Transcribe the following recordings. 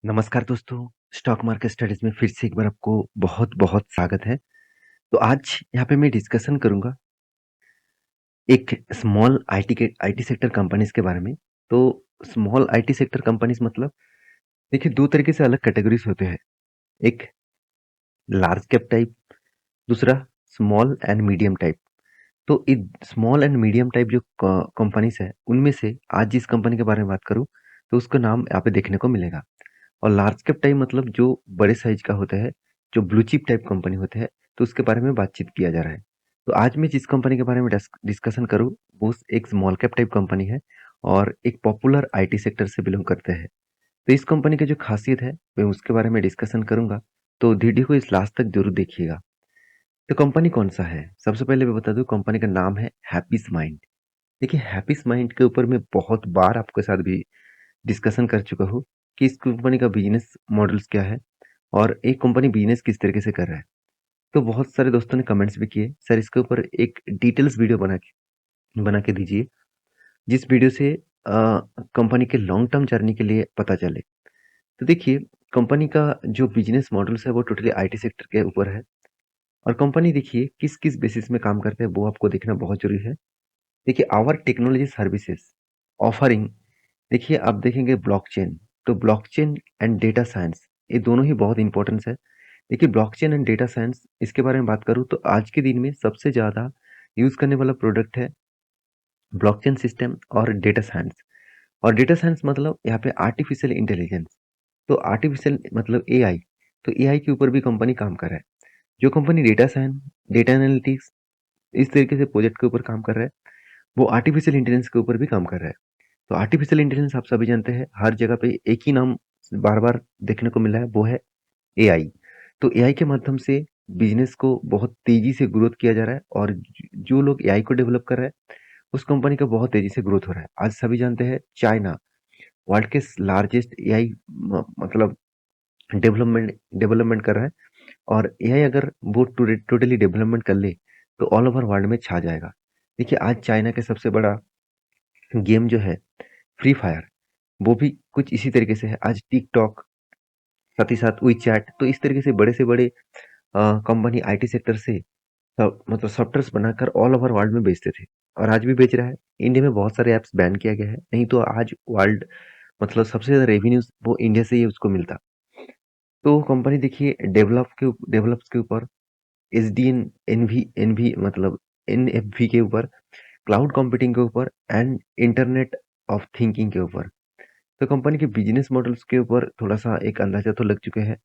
नमस्कार दोस्तों, stock market studies में फिर से एक बार आपको बहुत-बहुत स्वागत है। तो आज यहाँ पे मैं डिस्कशन करूँगा एक स्मॉल आईटी सेक्टर कंपनीज़ के बारे में। तो स्मॉल आईटी सेक्टर कंपनीज़ मतलब देखिए 2 तरीके से अलग कैटेगरीज़ होते हैं। एक लार्ज कैप टाइप, दूसरा स्मॉल एंड मीडियम टाइप। तो in small and medium type जो कंपनीज़ है, उनमें से आज जिस कंपनी के बारे में बात करूँ, तो उसका नाम यहाँ पे देखने को मिलेगा। और लार्ज कैप टाइप मतलब जो बड़े साइज का होता है, जो ब्लू चिप टाइप कंपनी होते हैं, तो उसके बारे में बातचीत किया जा रहा है। तो आज मैं जिस कंपनी के बारे में डिस्कशन करूँ, वो एक स्मॉल कैप टाइप कंपनी है और एक पॉपुलर आईटी सेक्टर से बिलोंग करते हैं। तो इस कंपनी की जो खासियत है, मैं उसके बारे में डिस्कशन करूँगा, तो वीडियो को इस लास्ट तक ज़रूर देखिएगा। तो कंपनी कौन-सा है? सबसे पहले मैं बता दूँ कंपनी का नाम है हैप्पीस माइंड। देखिए हैप्पीस माइंड के ऊपर मैं बहुत बार आपके साथ भी डिस्कशन कर चुका हूँ कि इस कंपनी का बिज़नेस मॉडल्स क्या है और एक कंपनी बिज़नेस किस तरीके से कर रहा है। तो बहुत सारे दोस्तों ने कमेंट्स भी किए, सर इसके ऊपर एक डिटेल्स वीडियो बना के दीजिए, जिस वीडियो से कंपनी के लॉन्ग टर्म जर्नी के लिए पता चले। तो देखिए, कंपनी का जो बिज़नेस मॉडल्स है वो टोटली आईटी सेक्टर के ऊपर है और कंपनी देखिए किस-किस बेसिस में काम करते हैं वो आपको देखना बहुत ज़रूरी है। देखिए आवर टेक्नोलॉजी सर्विसेज ऑफरिंग देखिए आप देखेंगे ब्लॉकचेन, तो ब्लॉकचेन एंड डेटा साइंस ये दोनों ही बहुत इंपॉर्टेंस है। देखिए ब्लॉकचेन एंड डेटा साइंस इसके बारे में बात करूँ तो आज के दिन में सबसे ज़्यादा यूज़ करने वाला प्रोडक्ट है ब्लॉकचेन सिस्टम और डेटा साइंस। और डेटा साइंस मतलब यहाँ पे आर्टिफिशियल इंटेलिजेंस। तो आर्टिफिशियल मतलब एआई, तो एआई के ऊपर भी कंपनी काम कर रहा है। जो company data science, data analytics इस तरीके से प्रोजेक्ट के ऊपर काम कर रहा है, वो आर्टिफिशियल इंटेलिजेंस के ऊपर भी काम कर रहा है। तो आर्टिफिशियल इंटेलिजेंस आप सभी जानते हैं हर जगह पे एक ही नाम बार-बार देखने को मिला है वो है एआई। तो एआई के माध्यम से बिज़नेस को बहुत तेज़ी से ग्रोथ किया जा रहा है और जो लोग एआई को डेवलप कर रहे हैं, उस कंपनी का बहुत तेज़ी से ग्रोथ हो रहा है। आज सभी जानते हैं चाइना वर्ल्ड के लार्जेस्ट एआई मतलब डेवलपमेंट डेवलपमेंट कर रहा है और एआई अगर वो टोटली डेवलपमेंट कर ले, तो ऑल ओवर वर्ल्ड में छा जाएगा। देखिए आज चाइना के सबसे बड़ा गेम जो है फ्री फायर, वो भी कुछ इसी तरीके से है। आज टिकटॉक, साथ ही साथ वीचैट, तो इस तरीके से बड़े से बड़े कंपनी आईटी सेक्टर से मतलब सॉफ्टवेयर्स बनाकर ऑल ओवर वर्ल्ड में बेचते थे और आज भी बेच रहा है। इंडिया में बहुत सारे ऐप्स बैन किया गया है, नहीं तो आज वर्ल्ड मतलब सबसे ज़्यादा रेवेन्यूज़ वो इंडिया से ही उसको मिलता। तो कंपनी देखिए डेवलप्स के ऊपर एसडीएन, एनवी मतलब एनएफवी के ऊपर, क्लाउड कंप्यूटिंग के ऊपर एंड इंटरनेट ऑफ थिंकिंग के ऊपर। तो कंपनी के बिजनेस मॉडल्स के ऊपर थोड़ा-सा एक अंदाज़ा तो लग चुके हैं।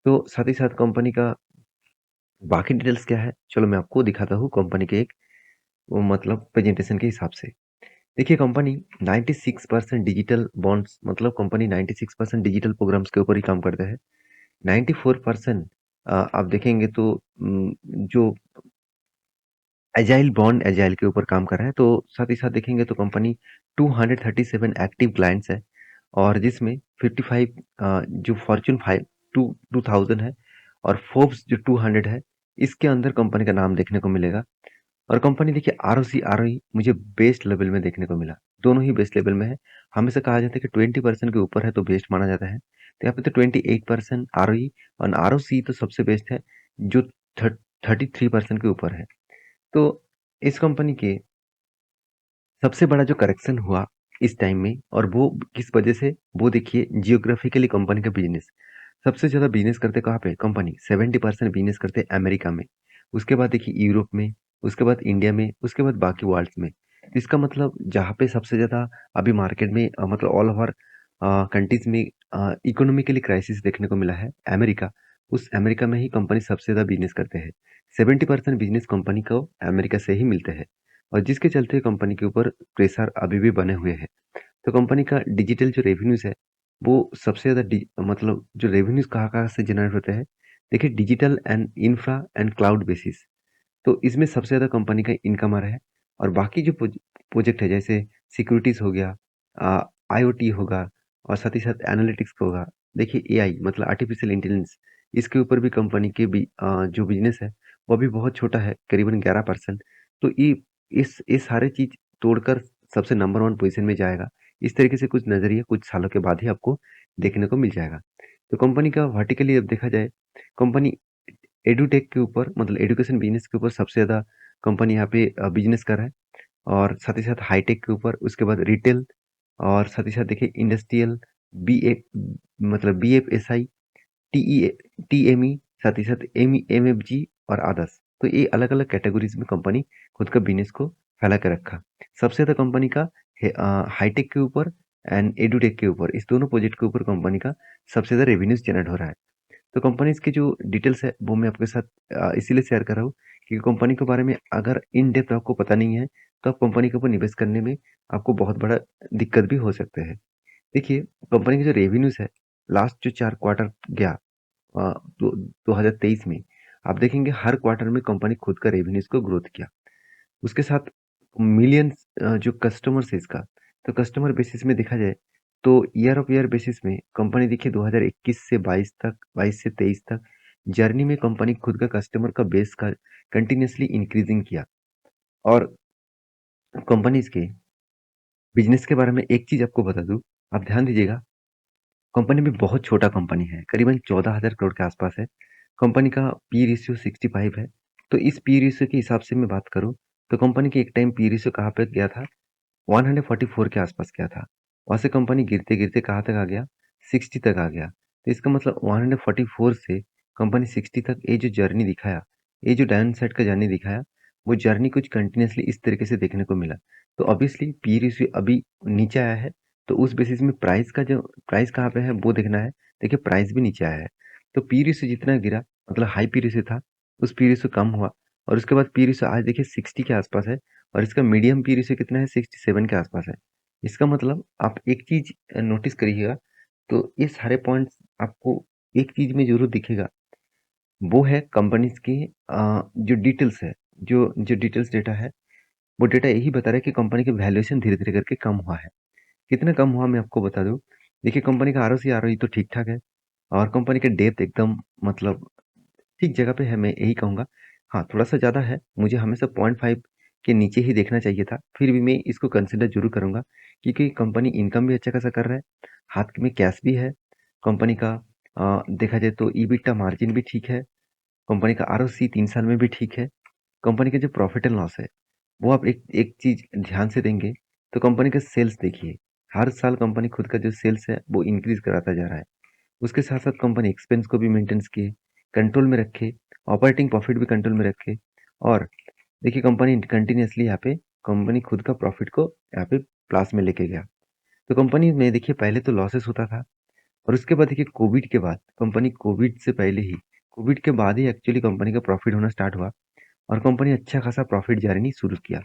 तो साथ ही साथ कंपनी का बाकी डिटेल्स क्या है, चलो मैं आपको दिखाता हूँ कंपनी के एक वो मतलब प्रेजेंटेशन के हिसाब से। देखिए कंपनी 96% डिजिटल बॉन्ड्स मतलब कंपनी 96% डिजिटल प्रोग्राम्स के ऊपर ही काम करता है। 94% आप देखेंगे तो जो एजाइल के ऊपर काम कर रहा है। तो साथ ही साथ देखेंगे तो कंपनी 237 एक्टिव क्लाइंट्स है और जिसमें 55 जो फॉर्च्यून 5 टू 2000 है और फोर्ब्स जो 200 है, इसके अंदर कंपनी का नाम देखने को मिलेगा। और कंपनी देखिए आरओसी, आरओई मुझे बेस्ट लेवल में देखने को मिला। दोनों ही बेस्ट लेवल में है। हमेशा कहा जाता है कि 20% के ऊपर है तो बेस्ट माना जाता है। तो यहाँ पे तो 28% आरओई और आरओसी तो सबसे बेस्ट है जो 33% के ऊपर है। तो इस कंपनी के सबसे बड़ा जो करेक्शन हुआ इस टाइम में और वो किस वजह से, वो देखिए जियोग्राफिकली कंपनी का बिजनेस सबसे ज़्यादा बिजनेस करते कहाँ पे कंपनी 70% बिजनेस करते अमेरिका में, उसके बाद देखिए यूरोप में, उसके बाद इंडिया में, उसके बाद बाकी वर्ल्ड में। इसका मतलब जहाँ पे सबसे ज़्यादा अभी मार्केट में मतलब ऑल ओवर कंट्रीज में इकोनॉमिकली क्राइसिस देखने को मिला है अमेरिका, उस अमेरिका में ही कंपनी सबसे ज़्यादा बिजनेस करते हैं। 70% बिजनेस कंपनी को अमेरिका से ही मिलते हैं और जिसके चलते कंपनी के ऊपर प्रेशर अभी भी बने हुए हैं। तो कंपनी का डिजिटल जो रेवेन्यूज़ है, वो सबसे ज़्यादा मतलब जो रेवेन्यूज़ कहाँ-कहाँ से जनरेट होते हैं, देखिए digital and infra and cloud basis. तो इसमें सबसे ज़्यादा कंपनी का इनकम आ रहा है और बाकी जो प्रोजेक्ट है जैसे सिक्योरिटीज़ हो गया, आईओटी होगा और साथ ही साथ एनालिटिक्स होगा। देखिए एआई मतलब आर्टिफिशियल इंटेलिजेंस, इसके ऊपर भी कंपनी के भी जो बिज़नेस है, वो अभी बहुत छोटा है, करीबन 11%। तो ये सारे चीज़ तोड़कर सबसे नंबर 1 पोज़ीशन में जाएगा। इस तरीके से कुछ नज़रिया कुछ सालों के बाद ही आपको देखने को मिल जाएगा। तो कंपनी का वर्टिकली अब देखा जाए, कंपनी एडुटेक के ऊपर मतलब एजुकेशन बिज़नेस के ऊपर सबसे ज़्यादा कंपनी यहाँ पे बिज़नेस कर रहा है और साथ ही साथ हाईटेक के ऊपर, उसके बाद रिटेल और साथ ही साथ देखिए इंडस्ट्रियल, बीए मतलब बीएफएसआई, टीई टीएमई, साथ ही साथ एमएफजी और अदर्स। तो ये अलग-अलग कैटेगरीज़ में कंपनी खुद का बिज़नेस को फैला के रखा। सबसे ज़्यादा कंपनी का हाईटेक के ऊपर एंड एडुटेक के ऊपर, इस दोनों प्रोजेक्ट के ऊपर कंपनी का सबसे ज़्यादा रेवेन्यूज़ जनरेट हो रहा है। तो कंपनीज़ की जो डिटेल्स है वो मैं आपके साथ इसीलिए शेयर कर रहा हूँ क्योंकि कंपनी के बारे में अगर इन डेप्थ आपको पता नहीं है, तो आप कंपनी के ऊपर निवेश करने में आपको बहुत बड़ा दिक्कत भी हो सकते हैं। देखिए, कंपनी के जो रेवेन्यूज़ है, लास्ट जो 4 क्वार्टर गया दो 2023 में, आप देखेंगे हर क्वार्टर में कंपनी खुद का रेवेन्यूज़ को ग्रोथ किया। उसके साथ मिलियंस जो कस्टमर्स है इसका, तो कस्टमर बेसिस में देखा जाए, तो ईयर ऑफ ईयर बेसिस में कंपनी देखिए 2021 से 22 तक, 22 से 23 तक जर्नी में कंपनी खुद का कस्टमर का बेस का कंटिन्यूअसली इंक्रीजिंग किया। और कंपनीज़ के बिज़नेस के बारे में एक चीज़ आपको बता दूँ, आप ध्यान दीजिएगा, कंपनी भी बहुत छोटा कंपनी है, करीबन 14,000 करोड़ के आसपास है। कंपनी का पी रेशियो 65 है। तो इस पी रेशियो के हिसाब से मैं बात करूँ, तो कंपनी की एक टाइम पी रेशियो कहाँ पे गया था? 144 के आसपास गया था। वहाँ से कंपनी गिरते-गिरते कहाँ तक आ गया? 60 तक आ गया। तो इसका मतलब 144 से कंपनी 60 तक ये जो जर्नी दिखाया, ये जो डाउन साइड का जर्नी दिखाया, वो जर्नी कुछ कंटिन्यूअसली इस तरीके से देखने को मिला। तो ऑब्वियसली पी रेशियो अभी नीचे आया है, तो उस बेसिस में प्राइस कहाँ पे है वो देखना है। देखिए प्राइस भी नीचे आया है। तो पी रेशियो जितना गिरा मतलब हाई पी रेशियो था, उस पी रेशियो कम हुआ और उसके बाद पी रेशियो आज देखिए 60 के आसपास है। और इसका मीडियम पी रेशियो कितना है? 67 के आसपास है। इसका मतलब आप एक चीज़ नोटिस करिएगा, तो ये सारे पॉइंट्स आपको एक चीज़ में ज़रूर दिखेगा, वो है कंपनीज़ की जो डिटेल्स है, जो डिटेल्स डेटा है, वो डेटा यही बता रहा है कि कंपनी की वैल्यूएशन धीरे-धीरे करके कम हुआ है। कितना कम हुआ मैं आपको बता दूँ, देखिए कंपनी का आरओसी, आरओई तो ठीक-ठाक है और कंपनी का डेप्थ एकदम मतलब ठीक जगह पे है, मैं यही कहूँगा। हाँ, थोड़ा-सा ज़्यादा है, मुझे हमेशा 0.5 के नीचे ही देखना चाहिए था, फिर भी मैं इसको कंसिडर ज़रूर करूँगा क्योंकि कंपनी इनकम भी अच्छा खासा कर रहा है, हाथ में कैश भी है, कंपनी का देखा जाए तो ईबिटा मार्जिन भी ठीक है, कंपनी का आरओसी 3 साल में भी ठीक है, कंपनी का जो प्रॉफिट एंड लॉस है, वो आप एक एक चीज़ ध्यान से देंगे, तो कंपनी का सेल्स देखिए, हर साल कंपनी खुद का जो सेल्स है, वो इंक्रीज़ कराता जा रहा है। उसके साथ-साथ कंपनी एक्सपेंस को भी मेंटेन्स किए, कंट्रोल में रखे, ऑपरेटिंग प्रॉफिट भी कंट्रोल में रखे और देखिए कंपनी कंटिन्यूअसली यहाँ पे कंपनी खुद का प्रॉफिट को यहाँ पे प्लस में लेके गया। तो कंपनी में देखिए पहले तो लॉसेस होता था और उसके बाद देखिए कोविड के बाद कंपनी कोविड से पहले ही कोविड के बाद ही एक्चुअली कंपनी का प्रॉफिट होना स्टार्ट हुआ और कंपनी अच्छा खासा प्रॉफिट जर्नी शुरू किया।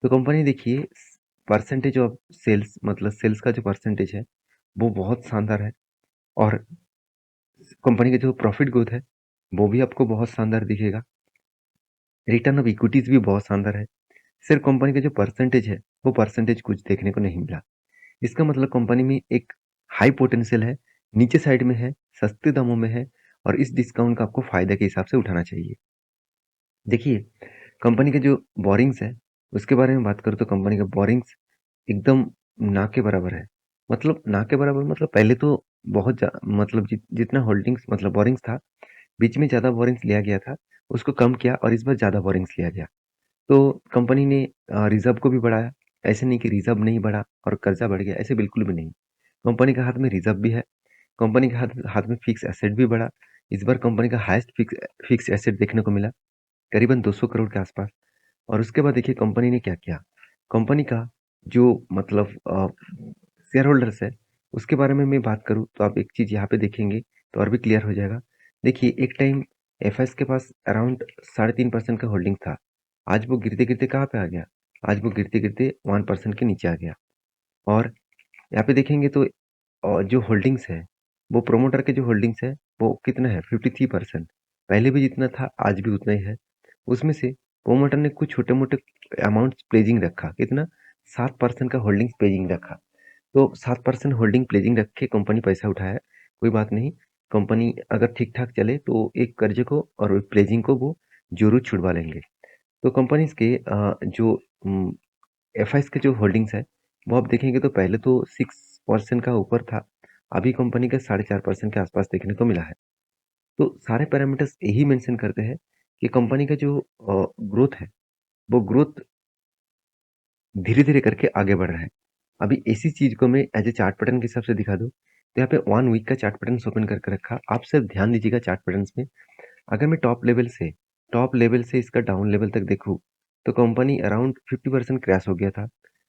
तो कंपनी देखिए परसेंटेज ऑफ सेल्स मतलब सेल्स का जो परसेंटेज है, वो बहुत शानदार है और कंपनी का जो प्रॉफिट ग्रोथ है, वो भी आपको बहुत शानदार दिखेगा। रिटर्न ऑफ इक्विटीज़ भी बहुत शानदार है। सिर्फ कंपनी का जो परसेंटेज है, वो परसेंटेज कुछ देखने को नहीं मिला। इसका मतलब कंपनी में एक हाई पोटेंशियल है, नीचे साइड में है, सस्ते दामों में है और इस डिस्काउंट का आपको फ़ायदे के हिसाब से उठाना चाहिए। देखिए, कंपनी के जो बोरिंग्स है, उसके बारे में बात करूँ तो कंपनी का बोरिंग्स एकदम ना के बराबर है। मतलब ना के बराबर मतलब पहले तो बहुत मतलब जितना होल्डिंग्स मतलब बोरिंग्स था, बीच में ज़्यादा बोरिंग्स लिया गया था, उसको कम किया और इस बार ज़्यादा बोरिंग्स लिया गया। तो कंपनी ने रिज़र्व को भी बढ़ाया, ऐसे नहीं कि रिज़र्व नहीं बढ़ा और कर्ज़ा बढ़ गया, ऐसे बिल्कुल भी नहीं। कंपनी के हाथ में रिज़र्व भी है, कंपनी के हाथ हाथ में फिक्स एसेट भी बढ़ा। इस बार कंपनी का हाईएस्ट फिक्स एसेट देखने को मिला, करीबन 200 करोड़ के आसपास। और उसके बाद देखिए कंपनी ने क्या किया, कंपनी का जो मतलब शेयर होल्डर्स है, उसके बारे में मैं बात करूँ तो आप एक चीज़ यहाँ पे देखेंगे तो और भी क्लियर हो जाएगा। देखिए एक टाइम एफएस के पास अराउंड 3.5% का होल्डिंग था। आज वो गिरते-गिरते कहाँ पे आ गया? आज वो गिरते-गिरते 1% के नीचे आ गया। और यहाँ पे देखेंगे तो जो होल्डिंग्स है, वो प्रोमोटर के जो होल्डिंग्स है, वो कितना है 53%। पहले भी जितना था, आज भी उतना ही है। उसमें से प्रोमोटर ने कुछ छोटे-मोटे अमाउंट्स प्लेजिंग रखा, कितना? 7% का होल्डिंग्स प्लेजिंग रखा। तो 7% होल्डिंग प्लेजिंग रख के कंपनी पैसा उठाया, कोई बात नहीं। कंपनी अगर ठीक-ठाक चले तो एक कर्ज़े को और प्लेजिंग को वो ज़रूर छुड़वा लेंगे। तो कंपनीज़ के जो एफआईज़ के जो होल्डिंग्स है, वो आप देखेंगे तो पहले तो 6% का ऊपर था अभी कंपनी का 4.5% के आसपास देखने को मिला है। तो सारे पैरामीटर्स यही मेंशन करते हैं कि कंपनी का जो ग्रोथ है, वो ग्रोथ धीरे-धीरे करके आगे बढ़ रहा है। अभी इसी चीज़ को मैं एज़ अ चार्ट पैटर्न के हिसाब से दिखा दूँ, तो यहाँ पे 1 वीक का चार्ट पैटर्न्स ओपन करके रखा। आप सिर्फ ध्यान दीजिएगा चार्ट पैटर्न्स में। अगर मैं टॉप लेवल से इसका डाउन लेवल तक देखूँ, तो कंपनी अराउंड 50% क्रैश हो गया था।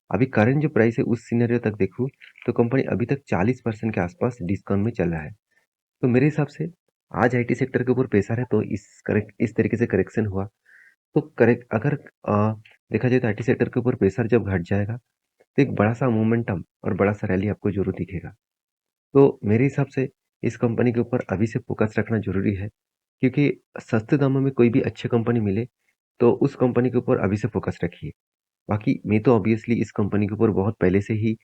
अभी करंट जो प्राइस है उस सिनेरियो तक देखूँ, तो कंपनी अभी तक 40% के आसपास डिस्काउंट में चल रहा है। तो मेरे हिसाब से आज आईटी सेक्टर के ऊपर प्रेशर है, तो इस तरीके से करेक्शन हुआ। तो करेक्ट अगर देखा जाए तो आईटी सेक्टर के ऊपर प्रेशर जब घट जाएगा, तो एक बड़ा सा मोमेंटम और बड़ा सा रैली आपको जरूर दिखेगा। तो मेरे हिसाब से इस कंपनी के ऊपर अभी से फोकस रखना जरूरी है, क्योंकि सस्ते दामों में कोई भी अच्छी कंपनी मिले तो उस कंपनी के ऊपर अभी से फोकस रखिए। बाकी मैं तो ऑब्वियसली इस कंपनी के ऊपर बहुत पहले से ही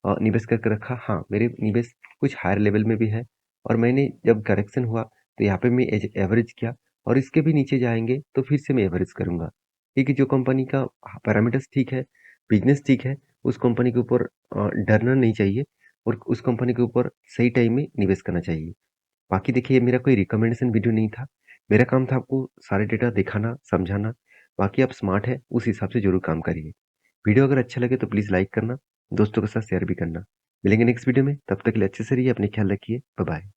निवेश करके रखा। हाँ, मेरे निवेश कुछ हायर लेवल में भी है, और मैंने जब करेक्शन हुआ तो यहाँ पे मैं एवरेज किया, और इसके भी नीचे जाएंगे तो फिर से मैं एवरेज करूंगा, क्योंकि जो कंपनी का पैरामीटर्स ठीक है, बिजनेस ठीक है, उस कंपनी के ऊपर डरना नहीं चाहिए, और उस कंपनी के ऊपर सही टाइम में निवेश करना चाहिए। बाकी देखिए, ये मेरा कोई रिकमेंडेशन वीडियो नहीं था। मेरा काम था आपको सारे डेटा दिखाना, समझाना। बाकी आप स्मार्ट है, उस हिसाब से ज़रूर काम करिए। वीडियो अगर अच्छा लगे तो प्लीज़ लाइक करना, दोस्तों के साथ शेयर भी करना। मिलेंगे नेक्स्ट वीडियो में, तब तक के लिए अच्छे से रहिए, अपने ख्याल रखिए। Bye bye.